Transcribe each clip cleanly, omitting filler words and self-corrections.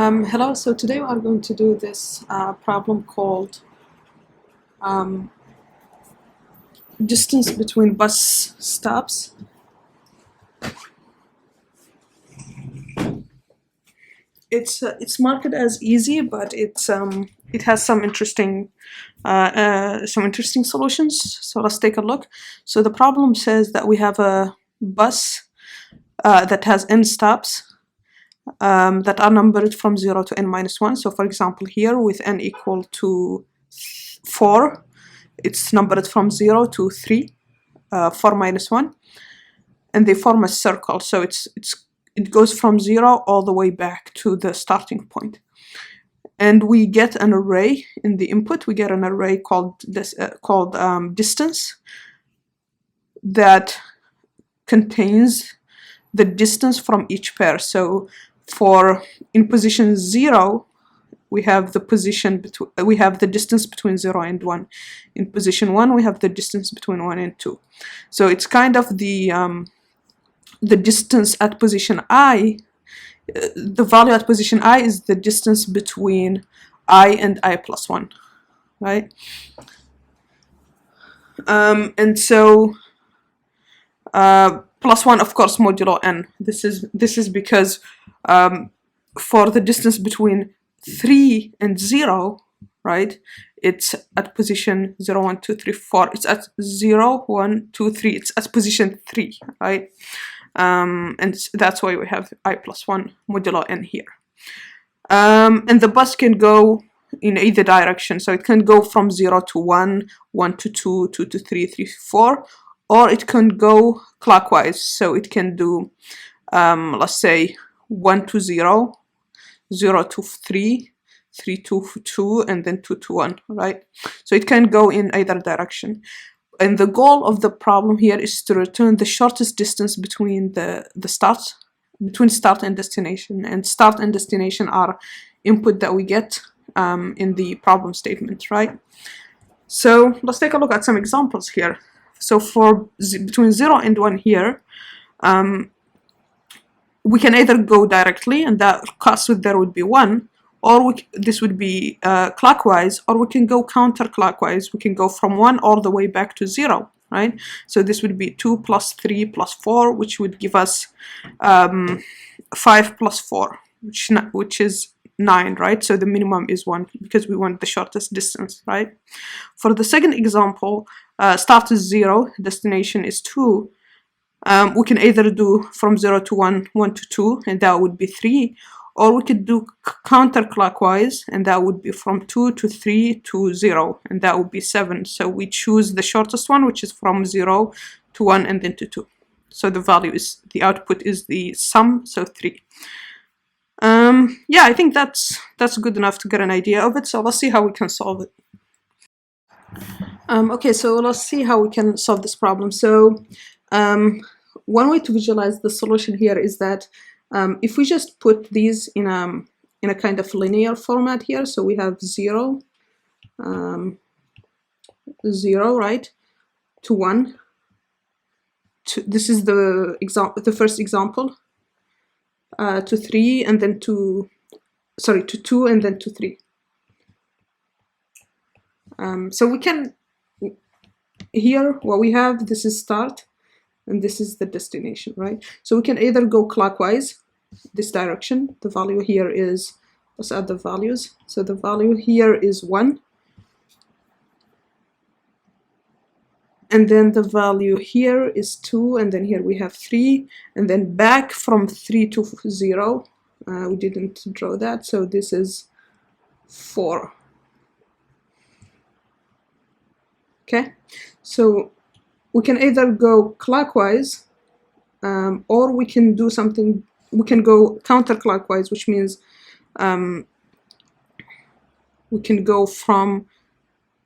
Hello, so today we are going to do this problem called distance between bus stops. It's marked as easy, but it has some interesting solutions. So let's take a look. So the problem says that we have a bus that has n stops that are numbered from 0 to n-1. So for example, here with n equal to 4, it's numbered from 0 to 3, 4 minus 1, and they form a circle. So it goes from 0 all the way back to the starting point. And we get an array in the input. We get an array called distance that contains the distance from each pair. So in position 0, we have the distance between 0 and 1. In position 1, we have the distance between 1 and 2. So it's kind of the distance at position I. The value at position I is the distance between I and I plus 1, right? And so plus 1, of course, modulo n. This is because for the distance between 3 and 0, right, it's at position 0, 1, 2, 3, 4. It's at 0, 1, 2, 3. It's at position 3, right? And that's why we have I plus 1 modulo n here. And the bus can go in either direction. So it can go from 0 to 1, 1 to 2, 2 to 3, 3 to 4, or it can go clockwise. So it can do, let's say, 1 to 0, 0 to 3, 3 to 2, and then 2 to 1, right? So it can go in either direction. And the goal of the problem here is to return the shortest distance between start and destination. And start and destination are input that we get in the problem statement, right? So let's take a look at some examples here. So for between 0 and 1 here, we can either go directly, and that cost with there would be 1, or this would be clockwise, or we can go counterclockwise. We can go from 1 all the way back to 0, right? So this would be 2 plus 3 plus 4, which would give us 5 plus 4, which is 9, right? So the minimum is 1 because we want the shortest distance, right? For the second example, start is 0, destination is 2. We can either do from 0 to 1, 1 to 2, and that would be 3, or we could do counterclockwise, and that would be from 2 to 3 to 0, and that would be 7. So we choose the shortest one, which is from 0 to 1 and then to 2. So the output is the sum, so 3. Yeah, I think that's good enough to get an idea of it. So let's see how we can solve it. Okay, so let's see how we can solve this problem. So one way to visualize the solution here is that if we just put these in a kind of linear format here, so we have 0, 0, right, to 1. This is the first example. To 3, and then to 2, and then to 3. So we can, here what we have, this is start, and this is the destination, right? So we can either go clockwise, this direction. The value here is, let's add the values. So the value here is 1. And then the value here is 2, and then here we have 3, and then back from 3 to 0. We didn't draw that, so this is 4. Okay, so we can either go clockwise, or we can do something. We can go counterclockwise, which means we can go from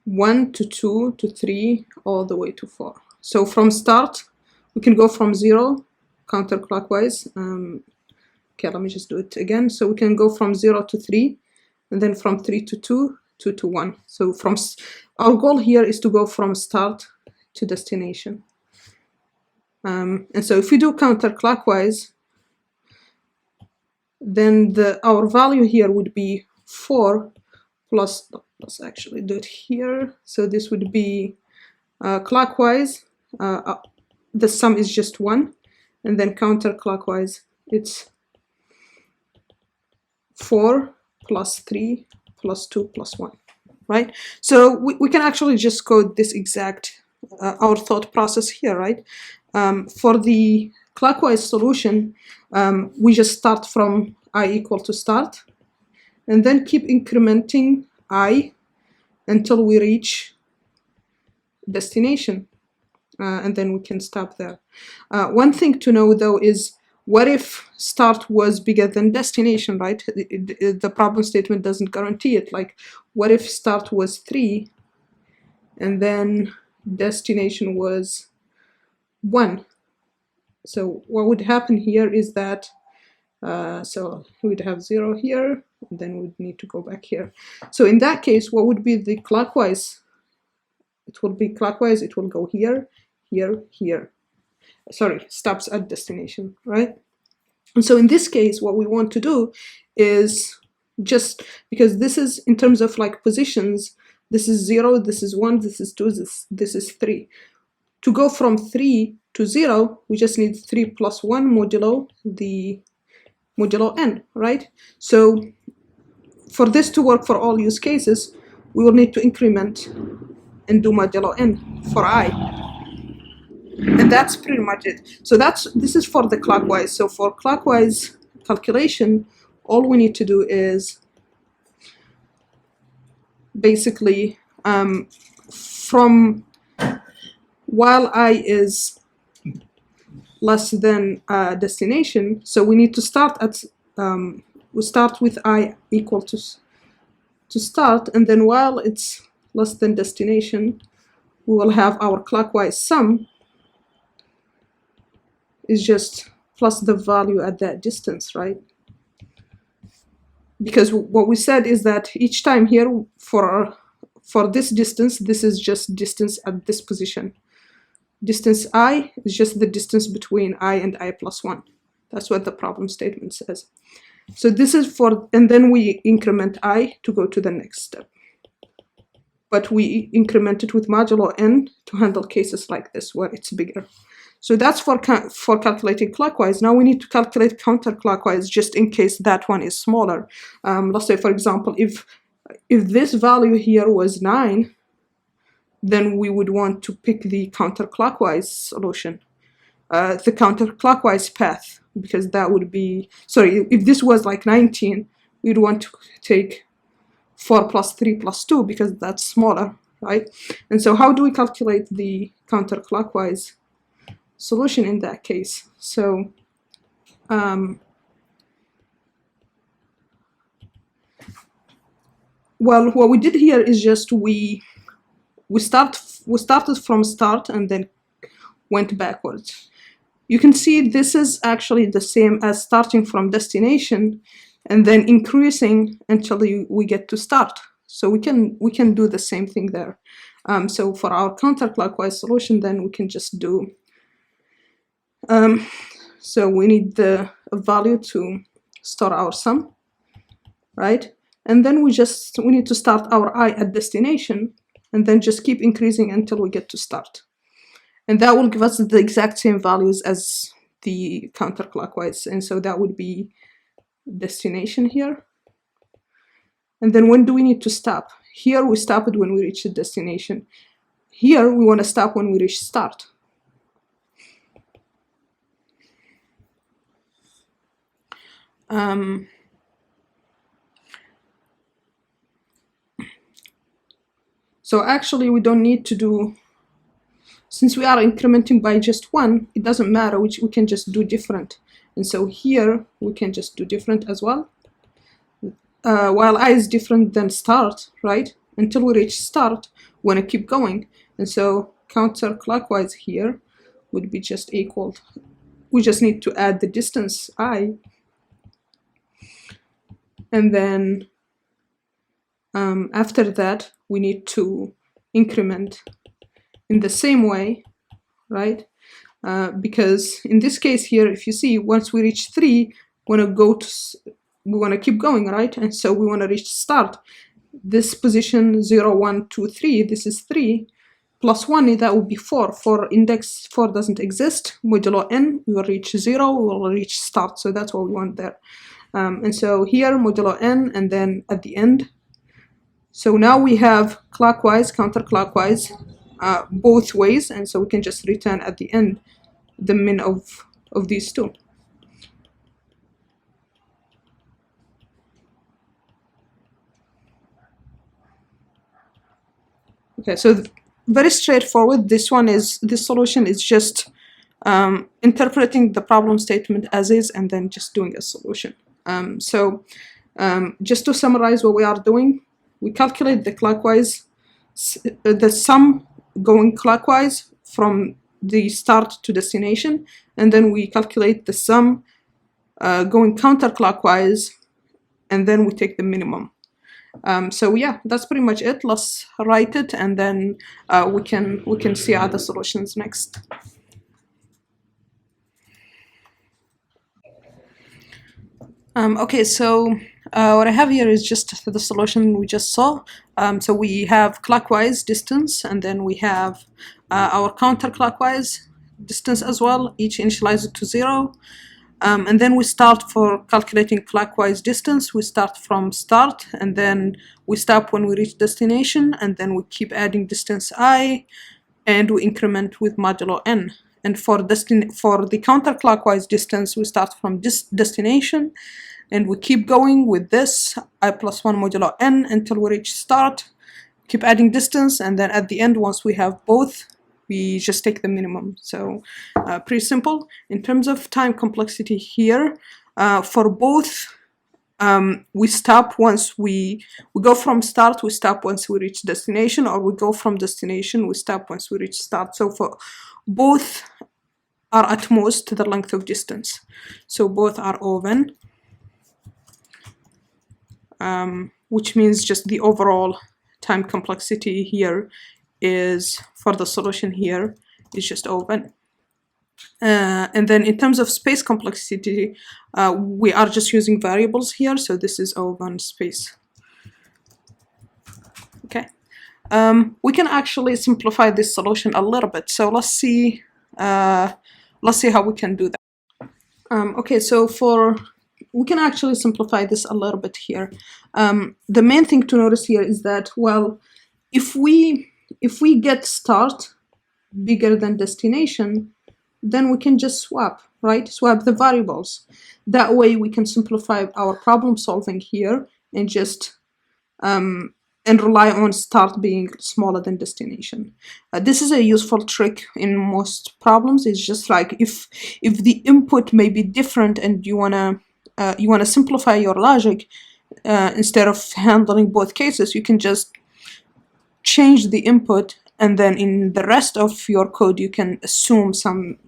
1 to 2 to 3 all the way to 4. So from start, we can go from 0 counterclockwise. Okay, let me just do it again. So we can go from 0 to 3, and then from 3 to 2, 2 to 1. So our goal here is to go from start to destination. And so if we do counterclockwise, then our value here would be 4 plus, let's actually do it here. So this would be clockwise, the sum is just 1, and then counterclockwise it's 4 plus 3 plus 2 plus 1, right? So we can actually just code this exact, our thought process here, right? For the clockwise solution, we just start from I equal to start, and then keep incrementing I until we reach destination, and then we can stop there. One thing to know though is, what if start was bigger than destination, right? The problem statement doesn't guarantee it. Like, what if start was 3 and then destination was 1? So what would happen here is that, so we'd have 0 here, and then we'd need to go back here. So in that case, what would be the clockwise? It will be clockwise, it will go here, here, here. Sorry, stops at destination, right? And so in this case, what we want to do is, just because this is in terms of like positions, this is 0, this is 1, this is 2, this is 3. To go from 3 to 0, we just need 3 plus 1 modulo the modulo n, right? So for this to work for all use cases, we will need to increment and do modulo n for I. And that's pretty much it. So this is for the clockwise. So for clockwise calculation, all we need to do is basically from while I is less than destination, so we need to start at we start with I equal to start, and then while it's less than destination, we will have our clockwise sum is just plus the value at that distance, right? Because what we said is that each time here for this distance, this is just distance at this position. Distance I is just the distance between I and I plus 1. That's what the problem statement says. So this is for, and then we increment I to go to the next step. But we increment it with modulo n to handle cases like this where it's bigger. So that's for calculating clockwise. Now we need to calculate counterclockwise just in case that one is smaller. Let's say, for example, if this value here was 9, then we would want to pick the counterclockwise solution, the counterclockwise path, because that would be, sorry, if this was like 19, we'd want to take 4 plus 3 plus 2 because that's smaller, right? And so how do we calculate the counterclockwise solution in that case? So well, what we did here is just we started from start and then went backwards. You can see this is actually the same as starting from destination and then increasing until we get to start. So we can do the same thing there. So for our counterclockwise solution, then we can just do, so we need the value to store our sum, right? And then we need to start our I at destination and then just keep increasing until we get to start. And that will give us the exact same values as the counterclockwise. And so that would be destination here. And then when do we need to stop? Here we stop it when we reach the destination. Here we want to stop when we reach start. So actually we don't need to do, since we are incrementing by just 1, it doesn't matter, we can just do different. And so here we can just do different as well. While I is different than start, right? Until we reach start, we want to keep going. And so counterclockwise here would be just equal. We just need to add the distance I. And then after that, we need to increment in the same way, right? Because in this case here, if you see, once we reach 3, want to go to, we want to keep going, right? And so we want to reach start. This position 0, 1, 2, 3, this is 3, plus 1, that would be 4. For index 4 doesn't exist. Modulo n, we will reach 0, we will reach start. So that's what we want there. And so here, modulo n, and then at the end. So now we have clockwise, counterclockwise, both ways. And so we can just return at the end the min of these two. Okay, so very straightforward. This solution is just interpreting the problem statement as is and then just doing a solution. Just to summarize what we are doing, we calculate the clockwise, the sum going clockwise from the start to destination, and then we calculate the sum going counterclockwise, and then we take the minimum. So yeah, that's pretty much it. Let's write it, and then we can see other solutions next. Okay, so what I have here is just the solution we just saw. So we have clockwise distance, and then we have our counterclockwise distance as well, each initialized to 0. And then we start for calculating clockwise distance. We start from start, and then we stop when we reach destination, and then we keep adding distance I, and we increment with modulo n. And for the counterclockwise distance, we start from destination, and we keep going with this I plus 1 modulo n until we reach start. Keep adding distance, and then at the end, once we have both, we just take the minimum. So pretty simple. In terms of time complexity here, for both, we stop once we go from start, we stop once we reach destination, or we go from destination, we stop once we reach start. So for both are at most the length of distance. So both are O(n), which means just the overall time complexity here is, for the solution here, is just O(n). And then in terms of space complexity, we are just using variables here, so this is O(n) space. Okay, we can actually simplify this solution a little bit. So let's see how we can do that. Okay, so we can actually simplify this a little bit here. The main thing to notice here is that, well, if we get start bigger than destination, then we can just swap, right? Swap the variables. That way we can simplify our problem solving here and just and rely on start being smaller than destination. This is a useful trick in most problems. It's just like if the input may be different and you wanna simplify your logic, instead of handling both cases, you can just change the input, and then in the rest of your code you can assume something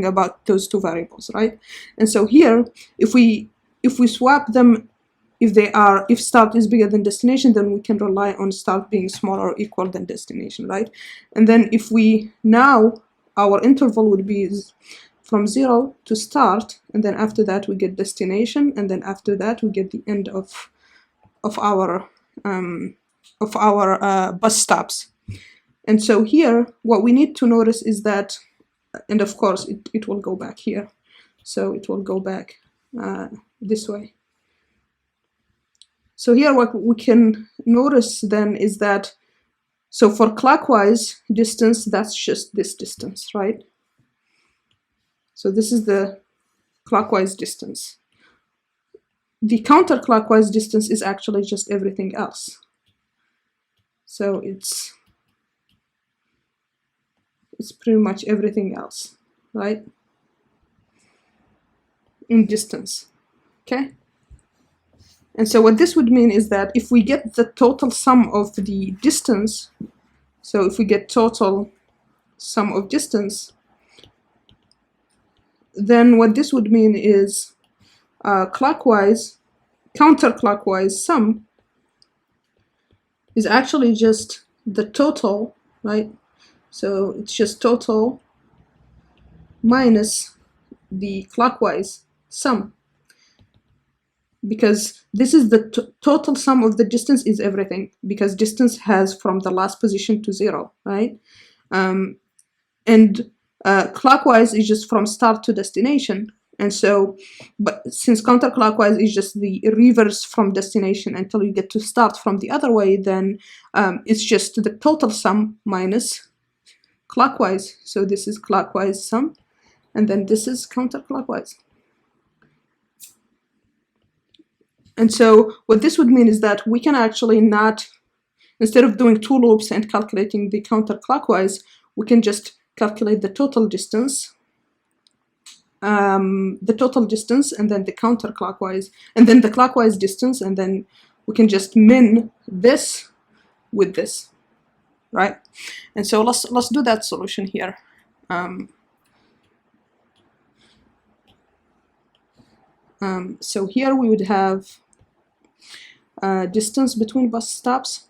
about those two variables, right? And so here, if we swap them, if start is bigger than destination, then we can rely on start being smaller or equal than destination, right? And then if our interval would be from 0 to start, and then after that we get destination, and then after that we get the end of our bus stops. And so here, what we need to notice is that, and of course it will go back here, so it will go back this way. So here what we can notice then is that, so for clockwise distance, that's just this distance, right? So this is the clockwise distance. The counterclockwise distance is actually just everything else. So it's pretty much everything else, right? In distance, okay? And so what this would mean is that if we get the total sum of the distance, so if we get total sum of distance, then what this would mean is counterclockwise sum is actually just the total, right? So it's just total minus the clockwise sum, because this is the total sum of the distance is everything, because distance has from the last position to 0, right? And clockwise is just from start to destination. And so, but since counterclockwise is just the reverse from destination until you get to start from the other way, then it's just the total sum minus clockwise. So this is clockwise sum, and then this is counterclockwise. And so what this would mean is that we can actually not, instead of doing 2 loops and calculating the counterclockwise, we can just calculate the total distance, and then the counterclockwise, and then the clockwise distance, and then we can just min this with this, right? And so let's do that solution here. So here we would have distance between bus stops,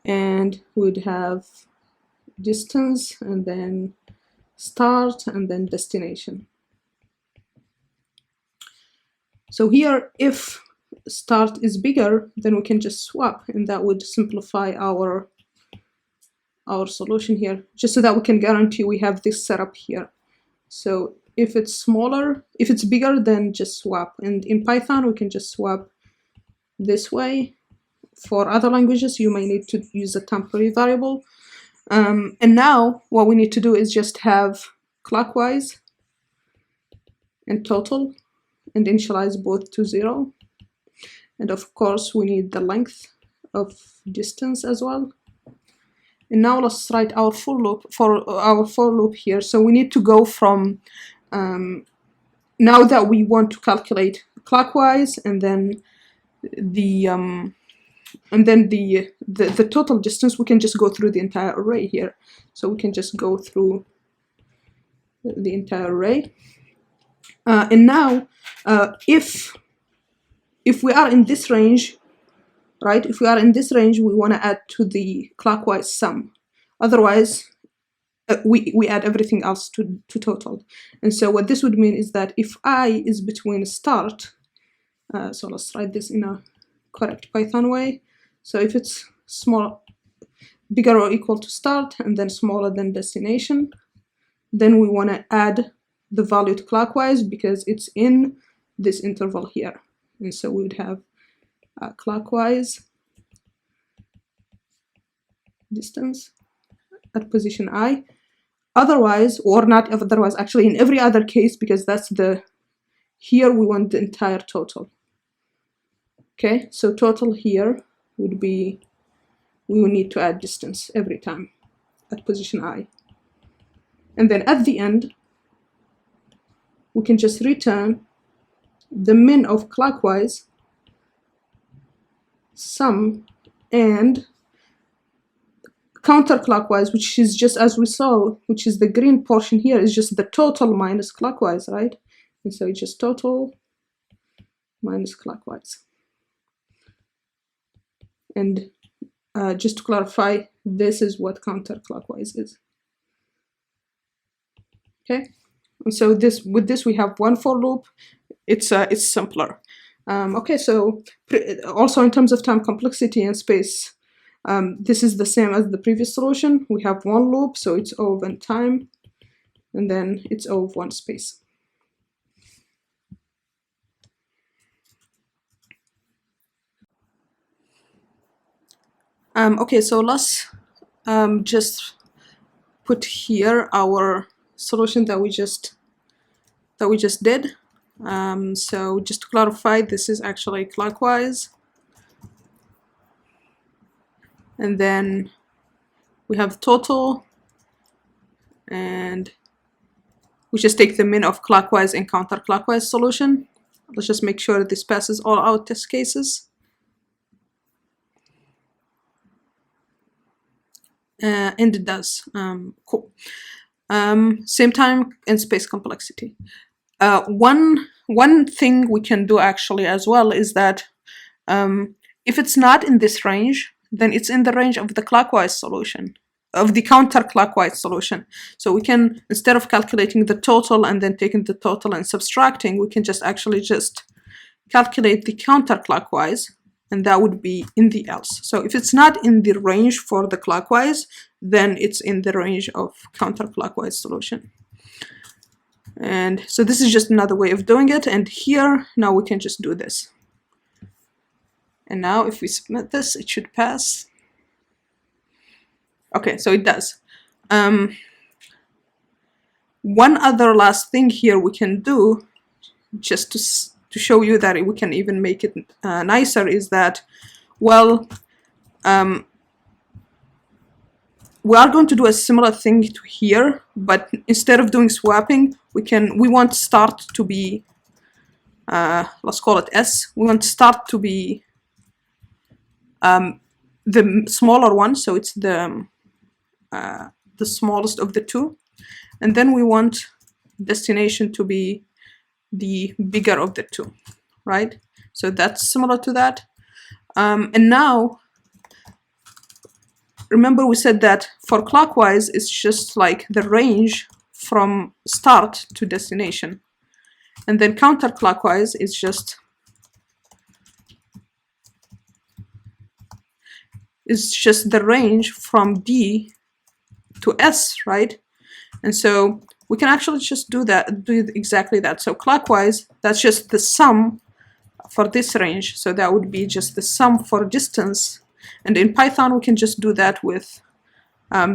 and we would have distance and then start and then destination. So here, if start is bigger, then we can just swap, and that would simplify our solution here, just so that we can guarantee we have this setup here. So if it's smaller, if it's bigger, then just swap. And in Python, we can just swap this way. For other languages, you may need to use a temporary variable. And now what we need to do is just have clockwise and total and initialize both to 0. And of course, we need the length of distance as well. And now let's write our for loop here. So we need to go from, now that we want to calculate clockwise, and then the total distance, we can just go through the entire array here. So we can just go through the entire array. And now, if we are in this range, right? If we are in this range, we want to add to the clockwise sum. Otherwise, we add everything else to total. And so what this would mean is that if I is between start, so let's write this in a correct Python way. So if it's bigger or equal to start and then smaller than destination, then we want to add the value to clockwise because it's in this interval here. And so we would have clockwise distance at position I. Otherwise, or not otherwise, actually in every other case, because that's here we want the entire total. Okay, so total here would be, we will need to add distance every time at position I. And then at the end, we can just return the min of clockwise sum and counterclockwise, which is just as we saw, which is the green portion here, is just the total minus clockwise, right? And so it's just total minus clockwise. And just to clarify, this is what counterclockwise is. Okay, and so with this we have one for loop. It's simpler. Okay, so also in terms of time complexity and space, this is the same as the previous solution. We have one loop, so it's O of n time, and then it's O of one space. Okay, so let's just put here our solution that we just did. So just to clarify, this is actually clockwise, and then we have total, and we just take the min of clockwise and counterclockwise solution. Let's just make sure that this passes all our test cases. And it does. Cool. Same time and space complexity. One thing we can do actually as well is that if it's not in this range, then it's in the range of the clockwise solution. the counterclockwise solution. So we can, instead of calculating the total and then taking the total and subtracting, we can just actually just calculate the counterclockwise, and that would be in the else. So if it's not in the range for the clockwise, then it's in the range of counterclockwise solution. And so this is just another way of doing it. And here, now we can just do this. And now if we submit this, it should pass. Okay, so it does. One other last thing here we can do, just to show you that we can even make it nicer, is that, well, we are going to do a similar thing to here, but instead of doing swapping, we want start to be, let's call it S. We want start to be the smaller one, so it's the smallest of the two, and then we want destination to be the bigger of the two, right? So that's similar to that. And now, remember we said that for clockwise, it's just like the range from start to destination. And then counterclockwise is just the range from D to S, right? And so we can actually just do exactly that. So clockwise, that's just the sum for this range. So that would be just the sum for distance. And in Python, we can just do that with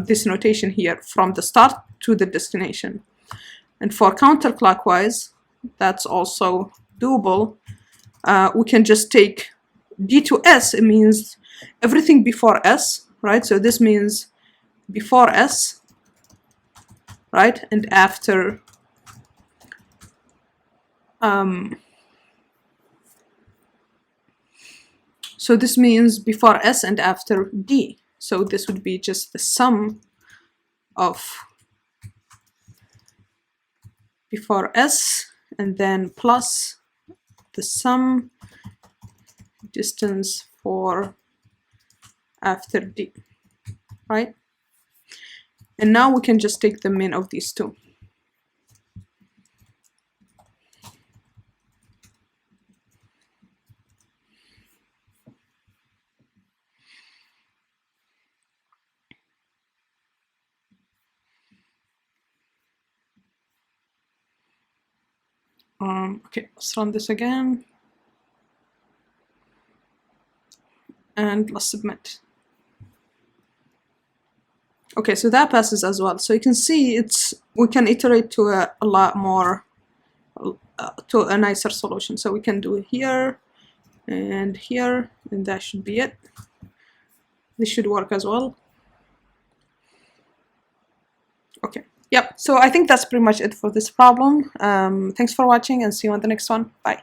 this notation here, from the start to the destination. And for counterclockwise, that's also doable. We can just take D to S. It means everything before S, right? So this means before S, right? And after so this means before S and after D. So this would be just the sum of before S and then plus the sum distance for after D, right? And now we can just take the min of these two. Okay, let's run this again. And let's submit. Okay, so that passes as well. So you can see we can iterate to a lot more, to a nicer solution. So we can do here, and that should be it. This should work as well. Okay, yep. So I think that's pretty much it for this problem. Thanks for watching, and see you on the next one. Bye.